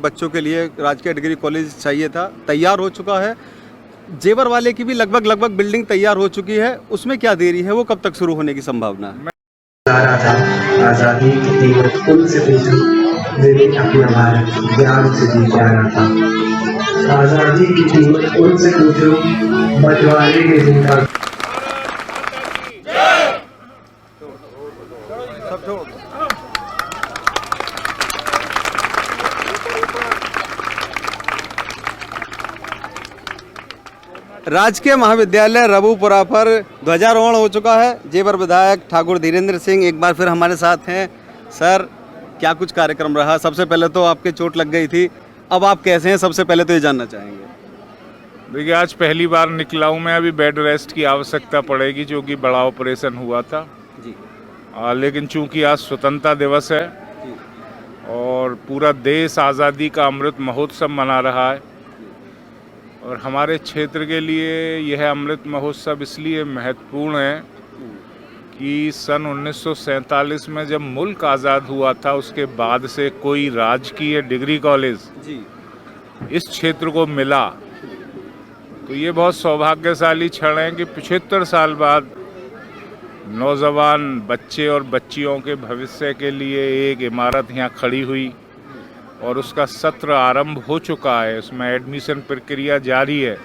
बच्चों के लिए राजकीय डिग्री कॉलेज चाहिए था, तैयार हो चुका है। जेवर वाले की भी लगभग बिल्डिंग तैयार हो चुकी है, उसमें क्या देरी है, वो कब तक शुरू होने की संभावना है? जा रहा था आजादी की कीमत उनसे पूछो, मेरे अपना भारत ज्ञान से जी जा रहा था। आजादी की कीमत उनसे पूछो, बंटवारे के जिनका राजकीय महाविद्यालय रबूपुरा पर ध्वजारोहण हो चुका है। जेवर विधायक ठाकुर धीरेन्द्र सिंह एक बार फिर हमारे साथ हैं। सर, क्या कुछ कार्यक्रम रहा? सबसे पहले तो आपके चोट लग गई थी, अब आप कैसे हैं, सबसे पहले तो ये जानना चाहेंगे। देखिए, आज पहली बार निकला हूँ मैं, अभी बेड रेस्ट की आवश्यकता पड़ेगी क्योंकि बड़ा ऑपरेशन हुआ था जी। लेकिन चूंकि आज स्वतंत्रता दिवस है और पूरा देश आज़ादी का अमृत महोत्सव मना रहा है और हमारे क्षेत्र के लिए यह अमृत महोत्सव इसलिए महत्वपूर्ण है कि सन 1947 में जब मुल्क आज़ाद हुआ था उसके बाद से कोई राजकीय डिग्री कॉलेज जी। इस क्षेत्र को मिला, तो ये बहुत सौभाग्यशाली क्षण है कि 75 साल बाद नौजवान बच्चे और बच्चियों के भविष्य के लिए एक इमारत यहाँ खड़ी हुई और उसका सत्र आरंभ हो चुका है, उसमें एडमिशन प्रक्रिया जारी है।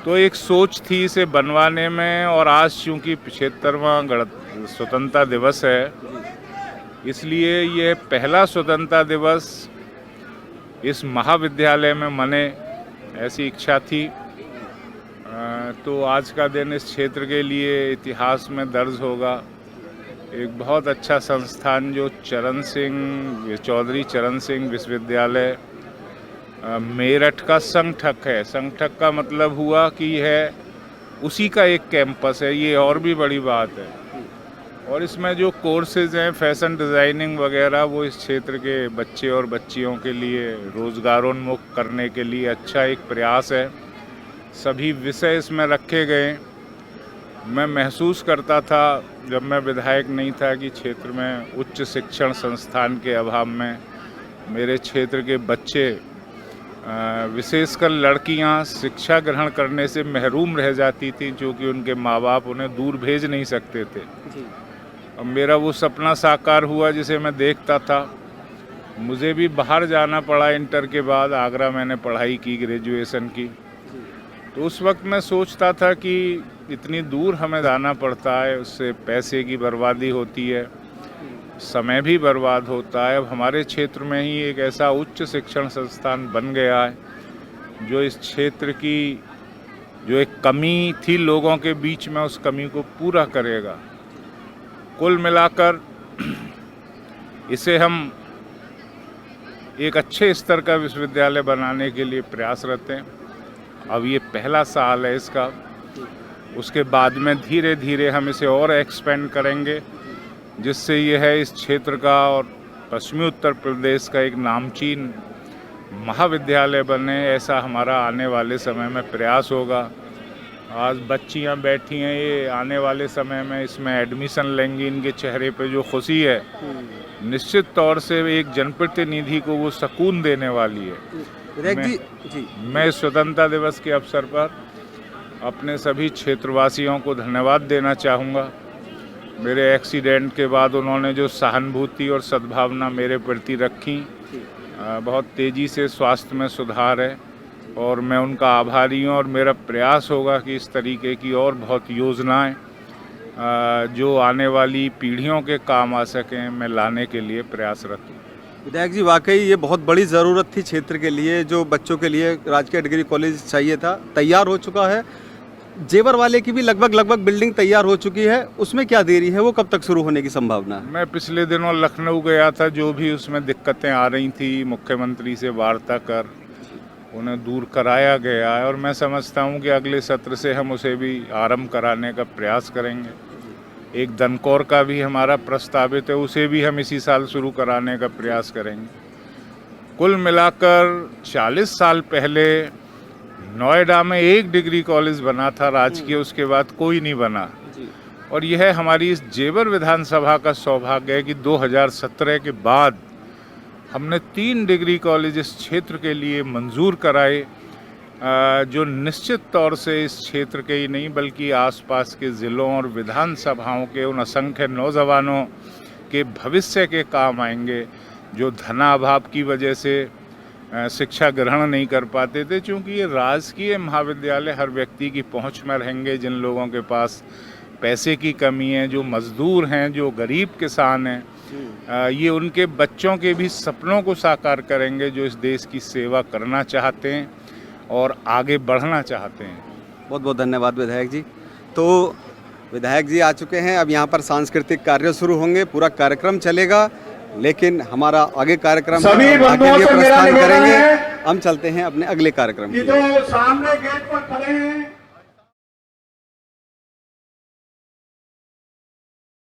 तो एक सोच थी इसे बनवाने में, और आज चूँकि 75वां स्वतंत्रता दिवस है इसलिए ये पहला स्वतंत्रता दिवस इस महाविद्यालय में मने, ऐसी इच्छा थी। तो आज का दिन इस क्षेत्र के लिए इतिहास में दर्ज होगा। एक बहुत अच्छा संस्थान जो चौधरी चरण सिंह विश्वविद्यालय मेरठ का संगठक है। संगठक का मतलब हुआ कि यह उसी का एक कैंपस है, ये और भी बड़ी बात है। और इसमें जो कोर्सेज हैं फैशन डिज़ाइनिंग वगैरह, वो इस क्षेत्र के बच्चे और बच्चियों के लिए रोज़गारोन्मुख करने के लिए अच्छा एक प्रयास है। सभी विषय इसमें रखे गए। मैं महसूस करता था जब मैं विधायक नहीं था कि क्षेत्र में उच्च शिक्षण संस्थान के अभाव में मेरे क्षेत्र के बच्चे, विशेषकर लड़कियां, शिक्षा ग्रहण करने से महरूम रह जाती थी क्योंकि उनके माँ बाप उन्हें दूर भेज नहीं सकते थे। अब मेरा वो सपना साकार हुआ जिसे मैं देखता था। मुझे भी बाहर जाना पड़ा इंटर के बाद, आगरा मैंने पढ़ाई की ग्रेजुएशन की। तो उस वक्त मैं सोचता था कि इतनी दूर हमें जाना पड़ता है, उससे पैसे की बर्बादी होती है, समय भी बर्बाद होता है। अब हमारे क्षेत्र में ही एक ऐसा उच्च शिक्षण संस्थान बन गया है जो इस क्षेत्र की जो एक कमी थी लोगों के बीच में, उस कमी को पूरा करेगा। कुल मिलाकर इसे हम एक अच्छे स्तर का विश्वविद्यालय बनाने के लिए प्रयासरत हैं। अब ये पहला साल है इसका, उसके बाद में धीरे धीरे हम इसे और एक्सपेंड करेंगे जिससे यह है इस क्षेत्र का और पश्चिमी उत्तर प्रदेश का एक नामचीन महाविद्यालय बने। ऐसा हमारा आने वाले समय में प्रयास होगा। आज बच्चियां बैठी हैं, ये आने वाले समय में इसमें एडमिशन लेंगी, इनके चेहरे पे जो खुशी है निश्चित तौर से एक जनप्रतिनिधि को वो सुकून देने वाली है। मैं स्वतंत्रता दिवस के अवसर पर अपने सभी क्षेत्रवासियों को धन्यवाद देना चाहूँगा। मेरे एक्सीडेंट के बाद उन्होंने जो सहानुभूति और सद्भावना मेरे प्रति रखी, बहुत तेज़ी से स्वास्थ्य में सुधार है और मैं उनका आभारी हूँ। और मेरा प्रयास होगा कि इस तरीके की और बहुत योजनाएं जो आने वाली पीढ़ियों के काम आ सकें, मैं लाने के लिए प्रयासरत हूँ। विधायक जी, वाकई ये बहुत बड़ी ज़रूरत थी क्षेत्र के लिए, जो बच्चों के लिए राजकीय डिग्री कॉलेज चाहिए था, तैयार हो चुका है। जेवर वाले की भी लगभग बिल्डिंग तैयार हो चुकी है, उसमें क्या देरी है, वो कब तक शुरू होने की संभावना है? मैं पिछले दिनों लखनऊ गया था, जो भी उसमें दिक्कतें आ रही थी मुख्यमंत्री से वार्ता कर उन्हें दूर कराया गया है और मैं समझता हूँ कि अगले सत्र से हम उसे भी आरंभ कराने का प्रयास करेंगे। एक दनकौर का भी हमारा प्रस्तावित है, उसे भी हम इसी साल शुरू कराने का प्रयास करेंगे। कुल मिलाकर 40 साल पहले नोएडा में एक डिग्री कॉलेज बना था राजकीय, उसके बाद कोई नहीं बना। और यह हमारी इस जेवर विधानसभा का सौभाग्य है कि 2017 के बाद हमने 3 डिग्री कॉलेज इस क्षेत्र के लिए मंजूर कराए, जो निश्चित तौर से इस क्षेत्र के ही नहीं बल्कि आसपास के ज़िलों और विधानसभाओं के उन असंख्य नौजवानों के भविष्य के काम आएंगे जो धनाभाव की वजह से शिक्षा ग्रहण नहीं कर पाते थे। क्योंकि ये राजकीय महाविद्यालय हर व्यक्ति की पहुंच में रहेंगे। जिन लोगों के पास पैसे की कमी है, जो मज़दूर हैं, जो गरीब किसान हैं, ये उनके बच्चों के भी सपनों को साकार करेंगे जो इस देश की सेवा करना चाहते हैं और आगे बढ़ना चाहते हैं। बहुत बहुत धन्यवाद विधायक जी। तो विधायक जी आ चुके हैं, अब यहाँ पर सांस्कृतिक कार्य शुरू होंगे, पूरा कार्यक्रम चलेगा, लेकिन हमारा आगे कार्यक्रम सभी आगे बंधुओं ये से मेरा प्रस्थान निवेदन करेंगे। है हम चलते हैं अपने अगले कार्यक्रम कि की जो ओर। सामने गेट पर खड़े हैं